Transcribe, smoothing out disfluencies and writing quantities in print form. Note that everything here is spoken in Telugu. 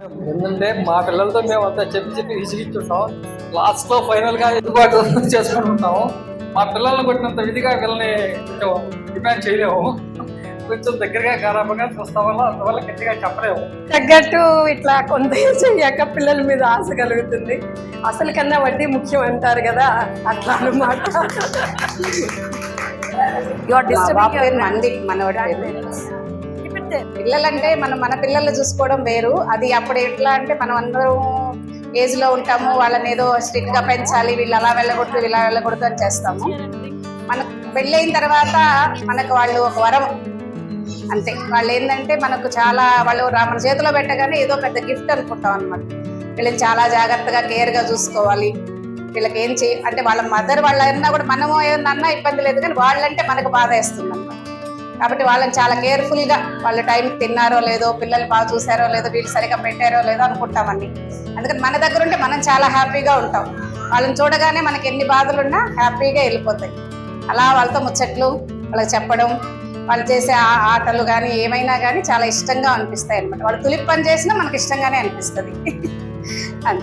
ఏంటంటే మా పిల్లలతో మేము అంతా చెప్పి విసిగించుంటాం. లాస్ట్లో ఫైనల్గా ఎదుగుబాటు చేసుకుంటున్నాము. మా పిల్లల్ని కొట్టినంత విధిగా వీళ్ళని కొంచెం డిమాండ్ చేయలేము. కొంచెం దగ్గరగా గారాబంగా చూస్తాం వల్ల అందువల్ల గట్టిగా చెప్పలేము. తగ్గట్టు ఇట్లా కొంత చెయ్యాక పిల్లల మీద ఆశ కలుగుతుంది. అసలు కన్నా వడ్డీ ముఖ్యం అంటారు కదా, అట్లా అన్నమాట. మంది మనవాడి పిల్లలంటే మన పిల్లల్ని చూసుకోవడం వేరు. అది అప్పుడు ఎట్లా అంటే మనం అందరం ఏజ్ లో ఉంటాము, వాళ్ళని ఏదో స్ట్రిక్ట్ గా పెంచాలి, వీళ్ళు అలా వెళ్ళకూడదు ఇలా వెళ్ళకూడదు అని చేస్తాము. మనకు పెళ్ళైన తర్వాత మనకు వాళ్ళు ఒక వరం అంతే. వాళ్ళు ఏంటంటే మనకు చాలా వాళ్ళు మన చేతిలో పెట్టగానే ఏదో పెద్ద గిఫ్ట్ అనుకుంటాం అనమాట. వీళ్ళని చాలా జాగ్రత్తగా కేర్గా చూసుకోవాలి. వీళ్ళకి ఏం అంటే వాళ్ళ మదర్ వాళ్ళ అన్నా కూడా మనము ఏమన్నా ఇబ్బంది లేదు, కానీ వాళ్ళంటే మనకు బాధ వేస్తుంది అనమాట. కాబట్టి వాళ్ళని చాలా కేర్ఫుల్గా వాళ్ళు టైంకి తిన్నారో లేదో, పిల్లలు బాగా చూసారో లేదో, వీళ్ళు సరిగా పెట్టారో లేదో అనుకుంటామని. అందుకని మన దగ్గర ఉంటే మనం చాలా హ్యాపీగా ఉంటాం. వాళ్ళని చూడగానే మనకి ఎన్ని బాధలున్నా హ్యాపీగా వెళ్ళిపోతాయి. అలా వాళ్ళతో ముచ్చట్లు వాళ్ళకి చెప్పడం, వాళ్ళు చేసే ఆటలు కానీ ఏమైనా కానీ చాలా ఇష్టంగా అనిపిస్తాయి అనమాట. వాళ్ళు తులిప్ పని చేసినా మనకి ఇష్టంగానే అనిపిస్తుంది అంతే.